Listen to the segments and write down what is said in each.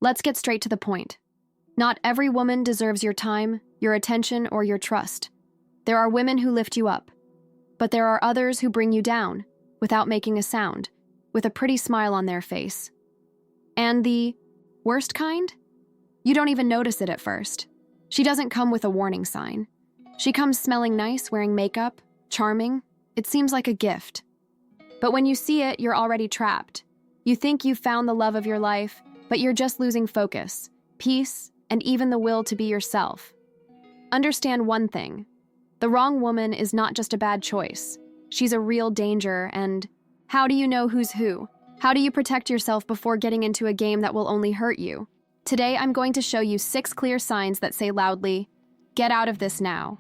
Let's get straight to the point. Not every woman deserves your time, your attention, or your trust. There are women who lift you up, but there are others who bring you down without making a sound, with a pretty smile on their face. And the worst kind? You don't even notice it at first. She doesn't come with a warning sign. She comes smelling nice, wearing makeup, charming. It seems like a gift. But when you see it, you're already trapped. You think you've found the love of your life, but you're just losing focus, peace, and even the will to be yourself. Understand one thing. The wrong woman is not just a bad choice. She's a real danger, and how do you know who's who? How do you protect yourself before getting into a game that will only hurt you? Today, I'm going to show you 6 clear signs that say loudly, "Get out of this now."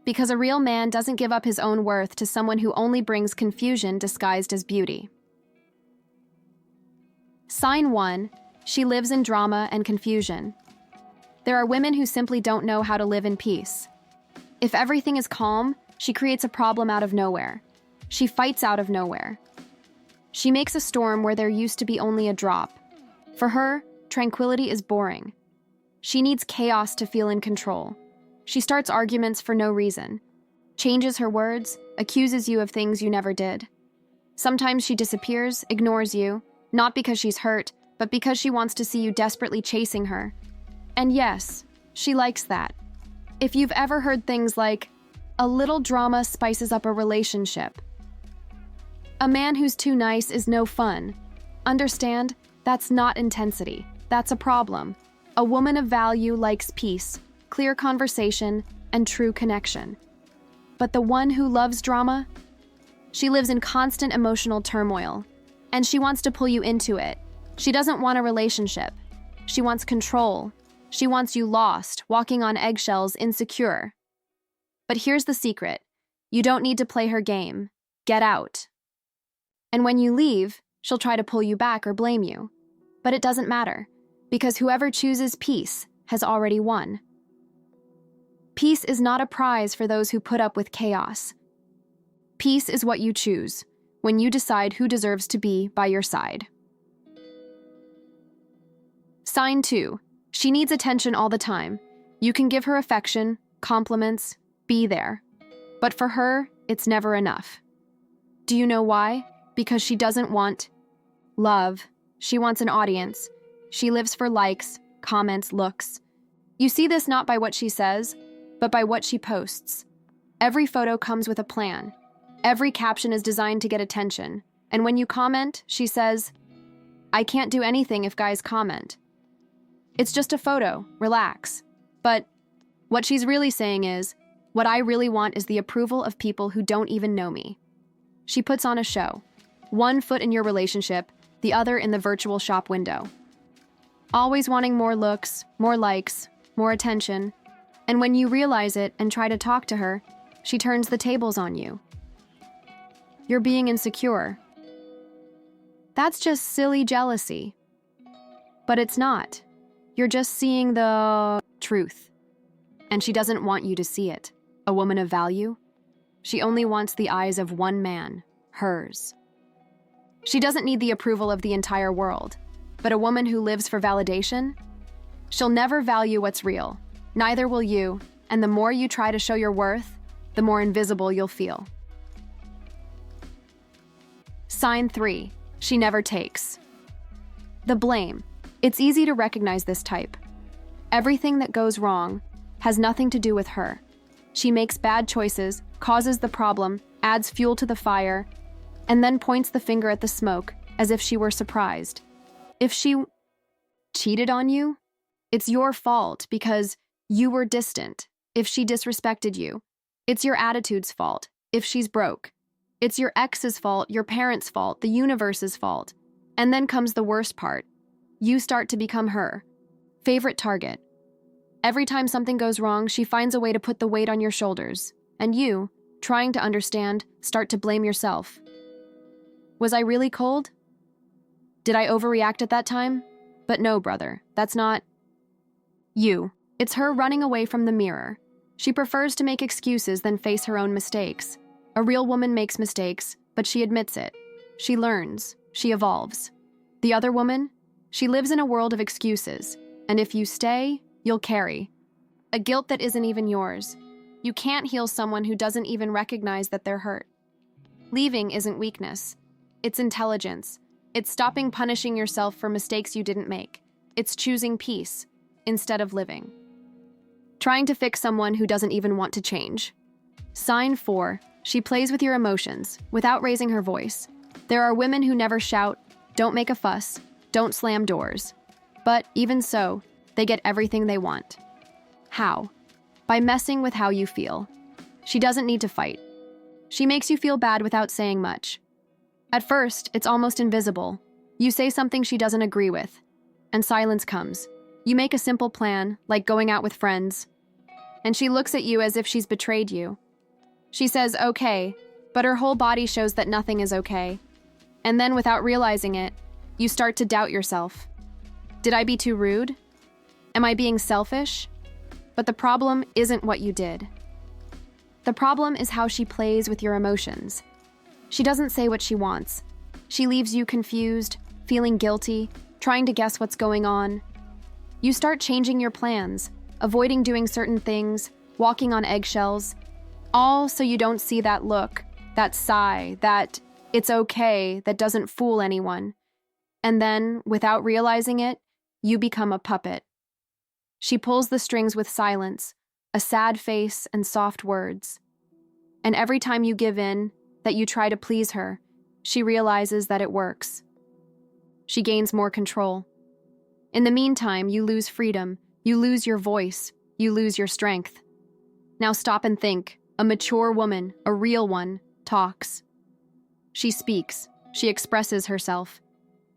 Because a real man doesn't give up his own worth to someone who only brings confusion disguised as beauty. Sign 1. She lives in drama and confusion. There are women who simply don't know how to live in peace. If everything is calm, she creates a problem out of nowhere. She fights out of nowhere. She makes a storm where there used to be only a drop. For her, tranquility is boring. She needs chaos to feel in control. She starts arguments for no reason, changes her words, accuses you of things you never did. Sometimes she disappears, ignores you, not because she's hurt, but because she wants to see you desperately chasing her. And yes, she likes that. If you've ever heard things like, "A little drama spices up a relationship," "A man who's too nice is no fun," understand, that's not intensity. That's a problem. A woman of value likes peace, clear conversation, and true connection. But the one who loves drama? She lives in constant emotional turmoil, and she wants to pull you into it. She doesn't want a relationship. She wants control. She wants you lost, walking on eggshells, insecure. But here's the secret. You don't need to play her game. Get out. And when you leave, she'll try to pull you back or blame you. But it doesn't matter, because whoever chooses peace has already won. Peace is not a prize for those who put up with chaos. Peace is what you choose when you decide who deserves to be by your side. Sign 2. She needs attention all the time. You can give her affection, compliments, be there. But for her, it's never enough. Do you know why? Because she doesn't want love. She wants an audience. She lives for likes, comments, looks. You see this not by what she says, but by what she posts. Every photo comes with a plan. Every caption is designed to get attention. And when you comment, she says, "I can't do anything if guys comment. It's just a photo, relax." But what she's really saying is, what I really want is the approval of people who don't even know me. She puts on a show. One foot in your relationship, the other in the virtual shop window. Always wanting more looks, more likes, more attention. And when you realize it and try to talk to her, she turns the tables on you. You're being insecure. That's just silly jealousy. But it's not. You're just seeing the truth. And she doesn't want you to see it. A woman of value? She only wants the eyes of one man, hers. She doesn't need the approval of the entire world. But a woman who lives for validation? She'll never value what's real. Neither will you, and the more you try to show your worth, the more invisible you'll feel. Sign 3. She never takes. The blame. It's easy to recognize this type. Everything that goes wrong has nothing to do with her. She makes bad choices, causes the problem, adds fuel to the fire, and then points the finger at the smoke as if she were surprised. If she cheated on you, it's your fault because you were distant. If she disrespected you, it's your attitude's fault. If she's broke, it's your ex's fault, your parents' fault, the universe's fault. And then comes the worst part. You start to become her favorite target. Every time something goes wrong, she finds a way to put the weight on your shoulders. And you, trying to understand, start to blame yourself. Was I really cold? Did I overreact at that time? But no, brother, that's not you. It's her running away from the mirror. She prefers to make excuses than face her own mistakes. A real woman makes mistakes, but she admits it. She learns. She evolves. The other woman? She lives in a world of excuses, and if you stay, you'll carry a guilt that isn't even yours. You can't heal someone who doesn't even recognize that they're hurt. Leaving isn't weakness. It's intelligence. It's stopping punishing yourself for mistakes you didn't make. It's choosing peace instead of living. Trying to fix someone who doesn't even want to change. Sign 4. She plays with your emotions without raising her voice. There are women who never shout, don't make a fuss, don't slam doors. But even so, they get everything they want. How? By messing with how you feel. She doesn't need to fight. She makes you feel bad without saying much. At first, it's almost invisible. You say something she doesn't agree with, and silence comes. You make a simple plan, like going out with friends, and she looks at you as if she's betrayed you. She says, okay, but her whole body shows that nothing is okay. And then, without realizing it, you start to doubt yourself. Did I be too rude? Am I being selfish? But the problem isn't what you did. The problem is how she plays with your emotions. She doesn't say what she wants. She leaves you confused, feeling guilty, trying to guess what's going on. You start changing your plans, avoiding doing certain things, walking on eggshells, all so you don't see that look, that sigh, that it's okay that doesn't fool anyone. And then, without realizing it, you become a puppet. She pulls the strings with silence, a sad face and soft words. And every time you give in, that you try to please her, she realizes that it works. She gains more control. In the meantime, you lose freedom, you lose your voice, you lose your strength. Now stop and think. A mature woman, a real one, talks. She speaks. She expresses herself.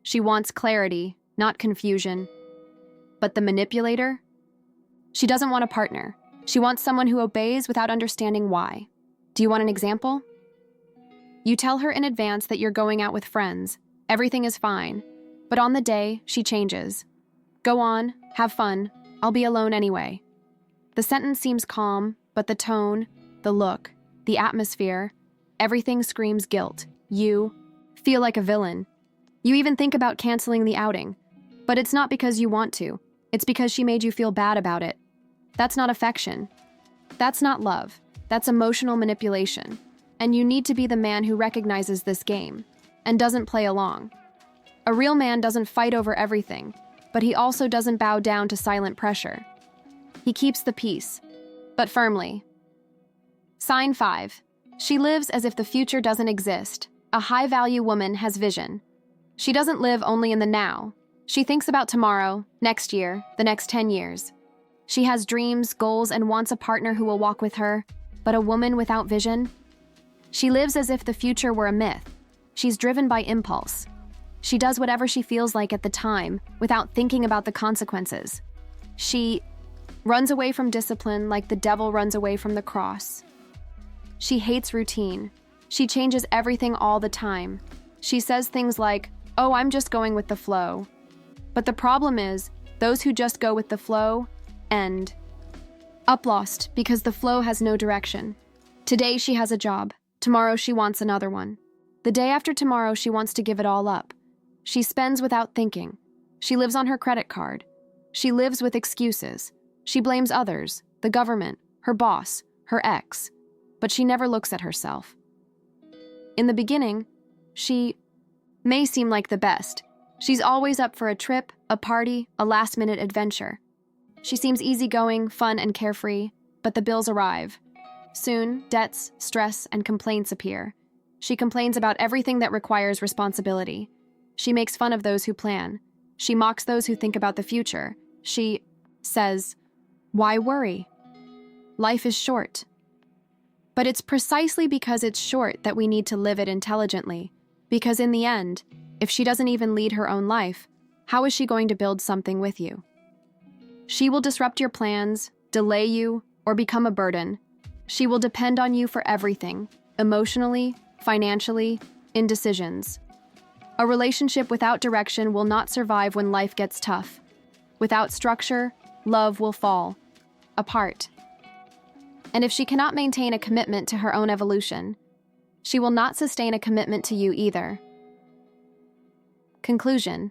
She wants clarity, not confusion. But the manipulator? She doesn't want a partner. She wants someone who obeys without understanding why. Do you want an example? You tell her in advance that you're going out with friends. Everything is fine. But on the day, she changes. Go on, have fun. I'll be alone anyway. The sentence seems calm, but the tone, the look, the atmosphere, everything screams guilt. You feel like a villain. You even think about canceling the outing. But it's not because you want to. It's because she made you feel bad about it. That's not affection. That's not love. That's emotional manipulation. And you need to be the man who recognizes this game and doesn't play along. A real man doesn't fight over everything, but he also doesn't bow down to silent pressure. He keeps the peace, but firmly. Sign 5. She lives as if the future doesn't exist. A high-value woman has vision. She doesn't live only in the now. She thinks about tomorrow, next year, the next 10 years. She has dreams, goals, and wants a partner who will walk with her. But a woman without vision? She lives as if the future were a myth. She's driven by impulse. She does whatever she feels like at the time, without thinking about the consequences. She runs away from discipline like the devil runs away from the cross. She hates routine. She changes everything all the time. She says things like, oh, I'm just going with the flow. But the problem is, those who just go with the flow end up lost because the flow has no direction. Today she has a job. Tomorrow she wants another one. The day after tomorrow she wants to give it all up. She spends without thinking. She lives on her credit card. She lives with excuses. She blames others, the government, her boss, her ex. But she never looks at herself. In the beginning, she may seem like the best. She's always up for a trip, a party, a last-minute adventure. She seems easygoing, fun, and carefree, but the bills arrive. Soon, debts, stress, and complaints appear. She complains about everything that requires responsibility. She makes fun of those who plan. She mocks those who think about the future. She says, "Why worry? Life is short." But it's precisely because it's short that we need to live it intelligently. Because in the end, if she doesn't even lead her own life, how is she going to build something with you? She will disrupt your plans, delay you, or become a burden. She will depend on you for everything, emotionally, financially, in decisions. A relationship without direction will not survive when life gets tough. Without structure, love will fall apart. And if she cannot maintain a commitment to her own evolution, she will not sustain a commitment to you either. Conclusion.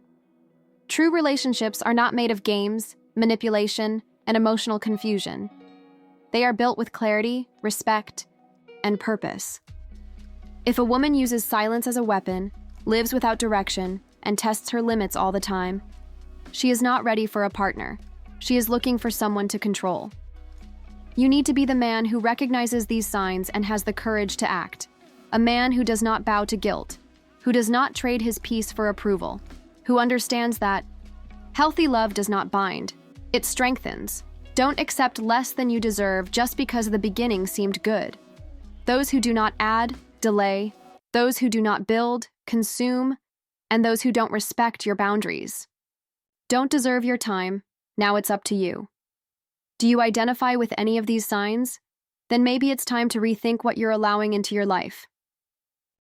True relationships are not made of games, manipulation, and emotional confusion. They are built with clarity, respect, and purpose. If a woman uses silence as a weapon, lives without direction, and tests her limits all the time, she is not ready for a partner. She is looking for someone to control. You need to be the man who recognizes these signs and has the courage to act. A man who does not bow to guilt, who does not trade his peace for approval, who understands that healthy love does not bind, it strengthens. Don't accept less than you deserve just because the beginning seemed good. Those who do not add, delay, those who do not build, consume, and those who don't respect your boundaries. Don't deserve your time. Now it's up to you. Do you identify with any of these signs? Then maybe it's time to rethink what you're allowing into your life.